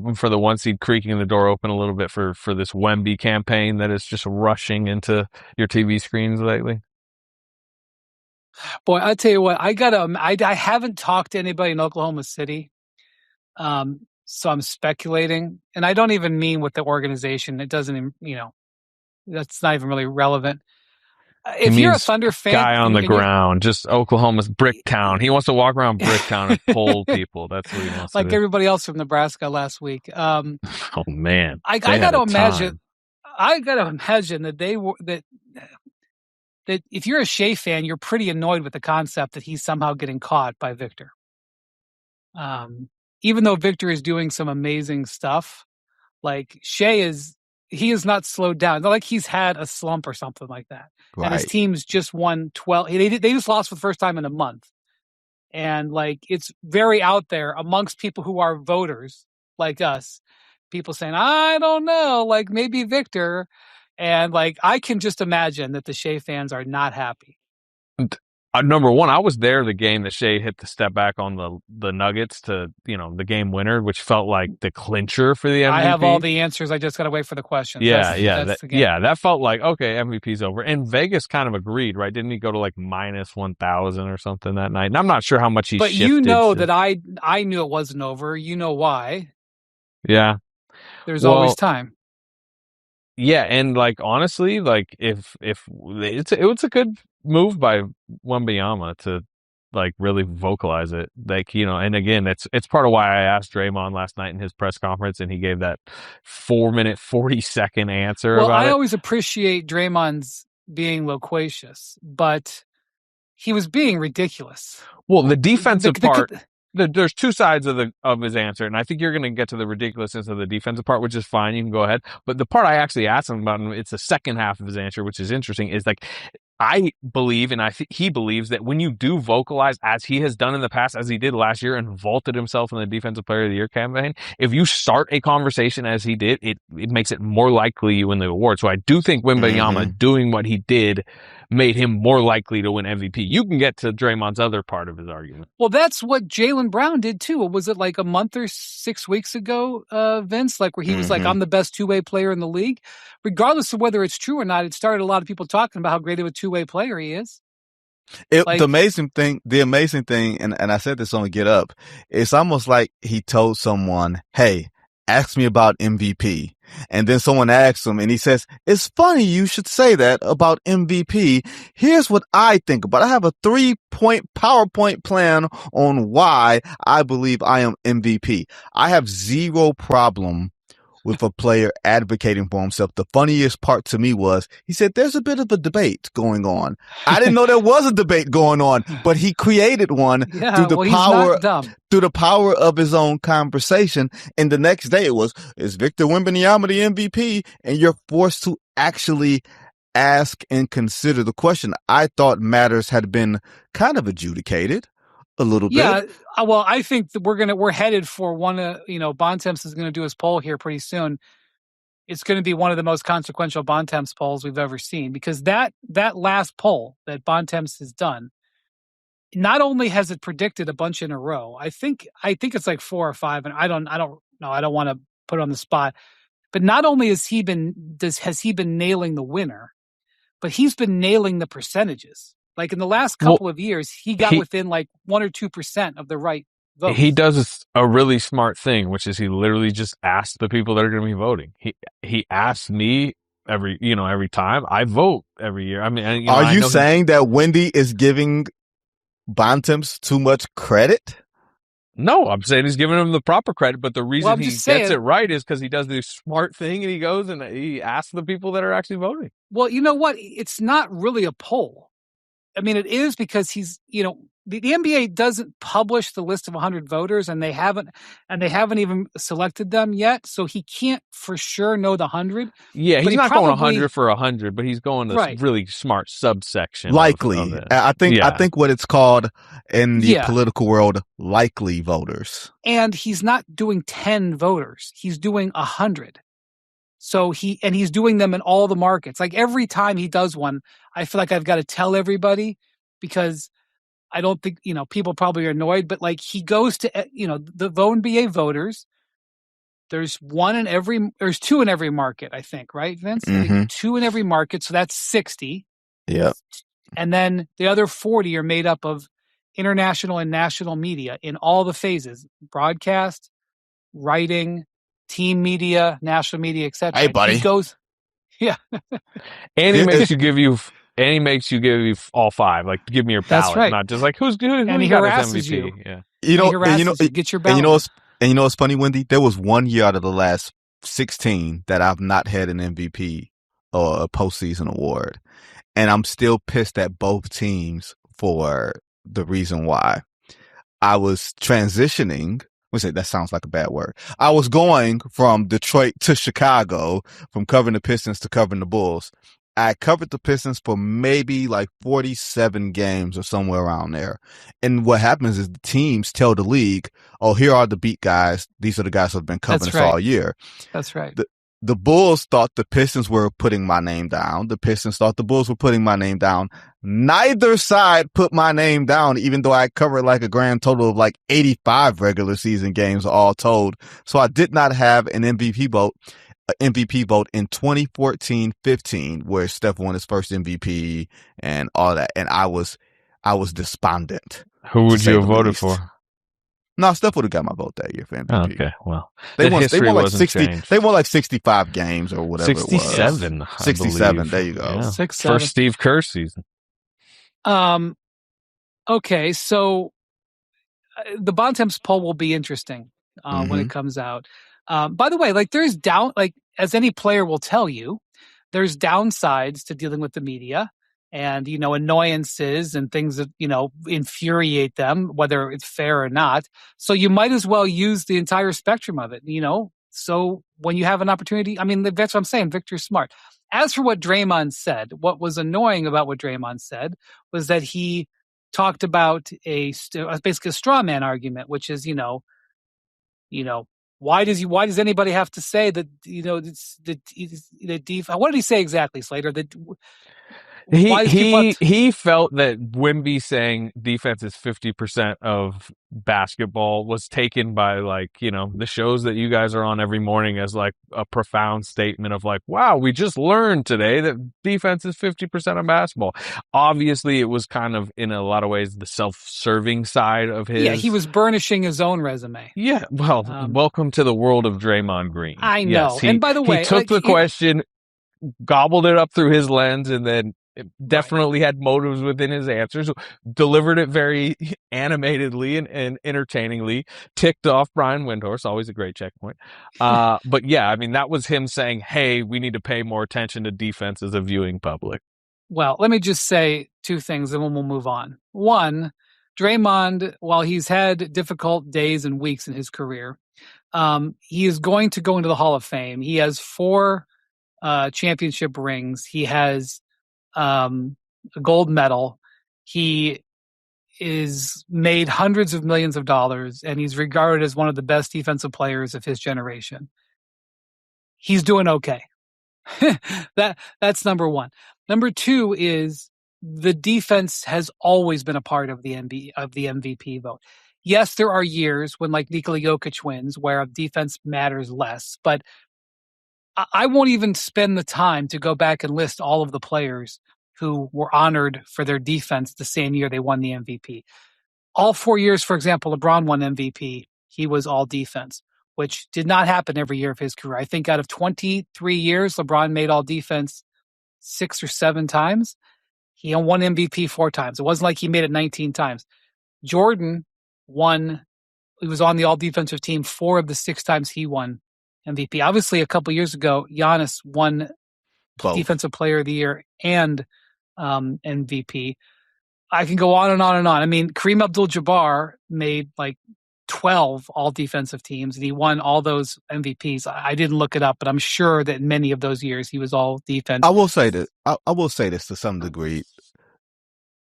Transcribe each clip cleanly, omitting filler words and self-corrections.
hoping for the 1 seed, creaking the door open a little bit for this Wemby campaign that is just rushing into your TV screens lately? Boy, I tell you what, I haven't talked to anybody in Oklahoma City. So I'm speculating, and I don't even mean with the organization. It doesn't even, that's not even really relevant. He If you're a means Thunder fan guy on the ground, just Oklahoma's Bricktown. He wants to walk around Bricktown and pull people. That's what he wants to like do. everybody else from Nebraska last week, Oh man, I got to imagine. I got to imagine that that if you're a Shai fan, you're pretty annoyed with the concept that he's somehow getting caught by Victor. Even though Victor is doing some amazing stuff, like he is not slowed down. It's not like he's had a slump or something like that. Right. And his team's just won 12. They just lost for the first time in a month. And like, it's very out there amongst people who are voters like us, people saying, I don't know, like maybe Victor. And like, I can just imagine that the Shai fans are not happy. Number one, I was there the game that Shai hit the step back on the Nuggets to, the game winner, which felt like the clincher for the MVP. I have all the answers. I just got to wait for the questions. That felt like, okay, MVP's over. And Vegas kind of agreed, right? Didn't he go to like minus 1,000 or something that night? And I'm not sure how much he shifted. But that I knew it wasn't over. You know why? Yeah. There's always time. Yeah, and like honestly, like if it was a good move by Wembanyama to like really vocalize it, like and again, it's part of why I asked Draymond last night in his press conference, and he gave that 4-minute 40-second answer. Well, I always appreciate Draymond's being loquacious, but he was being ridiculous. Well, the defensive part. There's two sides of his answer, and I think you're going to get to the ridiculousness of the defensive part, which is fine. You can go ahead. But the part I actually asked him about, and it's the second half of his answer, which is interesting, is like, I believe, and I think he believes, that when you do vocalize, as he has done in the past, as he did last year and vaulted himself in the Defensive Player of the Year campaign, if you start a conversation as he did, it makes it more likely you win the award. So I do think Wembanyama doing what he did made him more likely to win MVP. You can get to Draymond's other part of his argument. Well, that's what Jaylen Brown did too. Was it like a month or 6 weeks ago, Vince? Like where he was like, I'm the best two-way player in the league. Regardless of whether it's true or not, it started a lot of people talking about how great of a two-way player he is. The amazing thing, and I said this on Get Up, it's almost like he told someone, hey, ask me about MVP. And then someone asks him and he says, it's funny you should say that about MVP. Here's what I think about it. I have a 3-point PowerPoint plan on why I believe I am MVP. I have zero problem with a player advocating for himself. The funniest part to me was he said there's a bit of a debate going on. I didn't know there was a debate going on, but he created one through the power of his own conversation. And the next day it was, is Victor Wembanyama the MVP? And you're forced to actually ask and consider the question. I thought matters had been kind of adjudicated a little bit. Yeah, well, I think that we're headed for one. Bontemps is going to do his poll here pretty soon. It's going to be one of the most consequential Bontemps polls we've ever seen, because that last poll that Bontemps has done, not only has it predicted a bunch in a row. I think it's like 4 or 5, and I don't know. I don't want to put it on the spot, but not only has he been nailing the winner, but he's been nailing the percentages. Like in the last couple of years, he got within like 1 or 2% of the right votes. He does a really smart thing, which is he literally just asks the people that are going to be voting. He asks me every time. I vote every year. I mean, are you saying that Wendy is giving Bontemps too much credit? No, I'm saying he's giving him the proper credit, but the reason he gets it right is because he does this smart thing and he goes and he asks the people that are actually voting. Well, you know what? It's not really a poll. I mean, it is because he's, the NBA doesn't publish the list of 100 voters, and they haven't even selected them yet. So he can't for sure know the 100. Yeah, he's not going 100 for 100, but he's going to really smart subsection. Likely. Of it. I think what it's called in the political world, likely voters. And he's not doing 10 voters. He's doing 100. So he's doing them in all the markets. Like every time he does one, I feel like I've got to tell everybody, because I don't think, people probably are annoyed, but like he goes to, the NBA voters, there's two in every market, I think, right, Vince? Mm-hmm. 2 in every market, so that's 60. Yep. And then the other 40 are made up of international and national media in all the phases: broadcast, writing, team media, national media, etc. Hey, buddy. He goes, yeah. And he makes you give you all 5. Like, give me your ballot, That's right. not just like who and he got as harasses MVP. you. Yeah. Get your ballot. And you know what's funny, Wendy? There was 1 year out of the last 16 that I've not had an MVP or a postseason award. And I'm still pissed at both teams for the reason why. I was transitioning. That sounds like a bad word. I was going from Detroit to Chicago, from covering the Pistons to covering the Bulls. I covered the Pistons for maybe like 47 games or somewhere around there. And what happens is the teams tell the league, oh, here are the beat guys. These are the guys who have been covering us all year. That's right. The Bulls thought the Pistons were putting my name down. The Pistons thought the Bulls were putting my name down. Neither side put my name down, even though I covered like a grand total of like 85 regular season games all told. So I did not have an MVP vote in 2014-15, where Steph won his first MVP and all that. And I was despondent. Who would you have voted for? No, Steph would have got my vote that year for MVP. Okay, well, they won like 60. Changed. They won like 65 games or whatever. 67. It was. 67. There you go. Yeah. 6-7. First Steve Kerr season. Okay, so the Bontemps poll will be interesting when it comes out. By the way, like as any player will tell you, there's downsides to dealing with the media. And, annoyances and things that, infuriate them, whether it's fair or not. So you might as well use the entire spectrum of it, So when you have an opportunity, I mean, that's what I'm saying. Victor's smart. As for what Draymond said, what was annoying about what Draymond said was that he talked about basically a straw man argument, which is, why does anybody have to say that, it's the defense? What did he say exactly, Slater? He felt that Wemby saying defense is 50% of basketball was taken by the shows that you guys are on every morning as like a profound statement of like, wow, we just learned today that defense is 50% of basketball. Obviously, it was kind of in a lot of ways the self-serving side of his. Yeah, he was burnishing his own resume. Yeah, well, welcome to the world of Draymond Green. I know. Yes, and by the way, he took the question, gobbled it up through his lens, and then definitely had motives within his answers, delivered it very animatedly and entertainingly, ticked off Brian Windhorst, always a great checkpoint. But yeah, I mean, that was him saying, hey, we need to pay more attention to defense as a viewing public. Well, let me just say 2 things and then we'll move on. One, Draymond, while he's had difficult days and weeks in his career, he is going to go into the Hall of Fame. He has 4 championship rings. He has a gold medal. He is made hundreds of millions of dollars, and he's regarded as one of the best defensive players of his generation. He's doing okay. That's number 1. Number 2 is the defense has always been a part of the MVP vote. Yes, there are years when like Nikola Jokic wins where defense matters less, but I won't even spend the time to go back and list all of the players who were honored for their defense the same year they won the MVP. All 4 years, for example, LeBron won MVP. He was all defense, which did not happen every year of his career. I think out of 23 years, LeBron made all defense 6 or 7 times. He won MVP 4 times. It wasn't like he made it 19 times. Jordan won. He was on the all defensive team 4 of the 6 times he won MVP. Obviously, a couple years ago, Giannis won Defensive Player of the Year and MVP. I can go on and on and on. I mean, Kareem Abdul-Jabbar made like 12 all defensive teams, and he won all those MVPs. I didn't look it up, but I'm sure that many of those years he was all defense. I will say this. I will say this to some degree.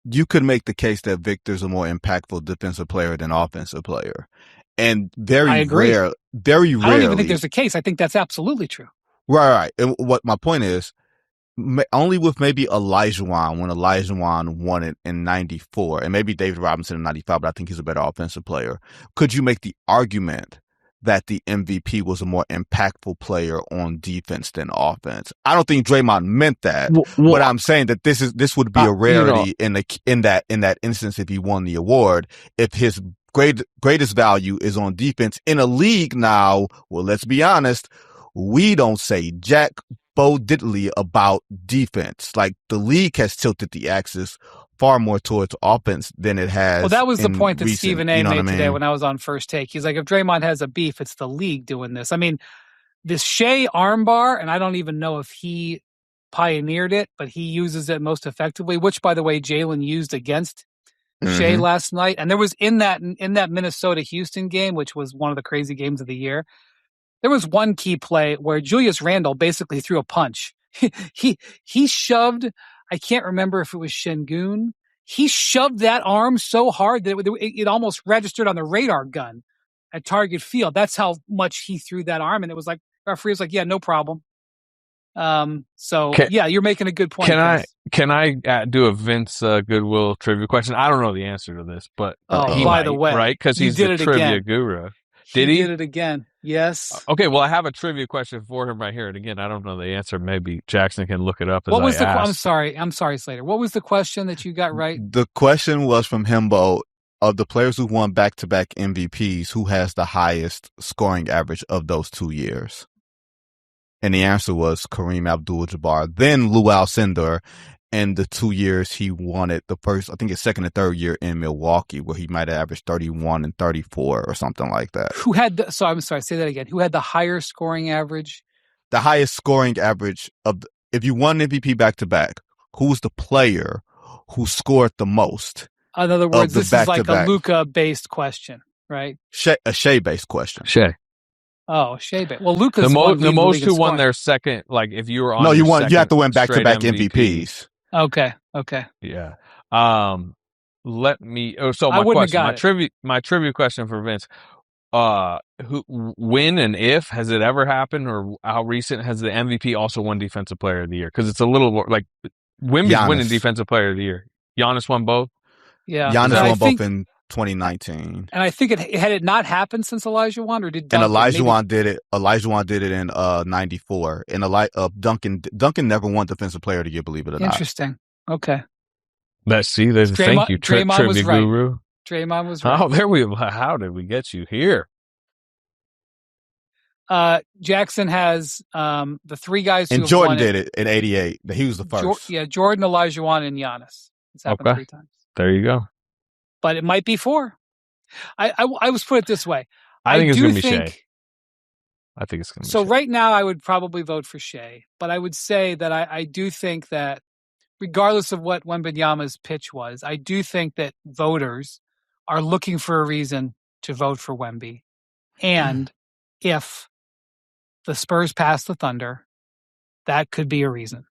You could make the case that Victor's a more impactful defensive player than offensive player. And very rarely. I don't even think there's a case. I think that's absolutely true. Right. And what my point is, only with maybe Olajuwon, when Olajuwon won it in 94, and maybe David Robinson in 95, but I think he's a better offensive player. Could you make the argument that the MVP was a more impactful player on defense than offense. I don't think Draymond meant that, but I'm saying that this would be a rarity in that instance if he won the award, if his greatest value is on defense in a league now. Well, let's be honest, we don't say jack bo diddly about defense. Like, the league has tilted the axis far more towards offense than it has. Well, that was the point that Stephen A made today mean? when I was on First Take. He's like, if Draymond has a beef, it's the league doing this. I mean, this Shai armbar, and I don't even know if he pioneered it, but he uses it most effectively, which, by the way, Jalen used against Shai last night. And there was in that Minnesota-Houston game, which was one of the crazy games of the year, there was one key play where Julius Randle basically threw a punch. He shoved, I can't remember if it was Şengün. He shoved that arm so hard that it almost registered on the radar gun at Target Field. That's how much he threw that arm. And it was like, referee was like, yeah, no problem. You're making a good point. Can I do a Vince Goodwill trivia question? I don't know the answer to this, but the way, right? Because he's the trivia guru. Did he? Did it again. Yes. Okay, well, I have a trivia question for him right here. And again, I don't know the answer. Maybe Jackson can look it up as I'm sorry, Slater. What was the question that you got right? The question was from Himbo, of the players who won back-to-back MVPs, who has the highest scoring average of those 2 years? And the answer was Kareem Abdul-Jabbar, then Lou Alcindor, in the 2 years he won it, the first, I think his second and third year in Milwaukee, where he might have averaged 31 and 34 or something like that. I'm sorry, say that again. Who had the higher scoring average? The highest scoring average if you won MVP back-to-back, who's the player who scored the most? In other words, this is like a Luka-based question, right? A Shai-based question. Shai. Oh, Shai. Well, Luka's the most who won their second, like if you were on. No, you have to win back-to-back MVPs. Okay. Yeah. Let me. Oh, so my question, my trivia question for Vince. When and if has it ever happened, or how recent has the MVP also won Defensive Player of the Year? Because it's a little more like Wemby's winning Defensive Player of the Year. Giannis won both. Yeah, Giannis won both in 2019. And I think it not happened since Elijah won, or did Duncan? And Elijah did it. Elijah did it in 94. And Duncan never won Defensive Player of the Year, believe it or not. Interesting. Okay. Thank you, Draymond was right. Guru. Draymond was right. Oh, there we. How did we get you here? Jackson has the three guys. And Jordan did it in '88. He was the first. Jordan, Olajuwon, and Giannis. It's happened 3 times. There you go. But it might be 4. I was put it this way. I think it's going to be Shai. I think it's going to be so Shai. Right now I would probably vote for Shai, but I would say that I do think that regardless of what Wembanyama's pitch was, I do think that voters are looking for a reason to vote for Wemby. And if the Spurs pass the Thunder, that could be a reason.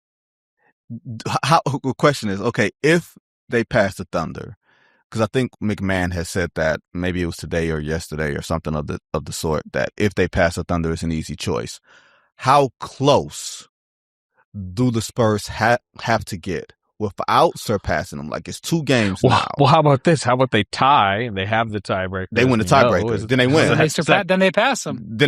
The question is, okay, if they pass the Thunder, because I think McMahon has said that, maybe it was today or yesterday or something of the sort, that if they pass the Thunder, it's an easy choice. How close do the Spurs have to get without surpassing them? Like, it's 2 games now. Well, how about this? How about they tie and they have the tiebreaker? They win the tiebreaker. Then they win. Then they pass them. Then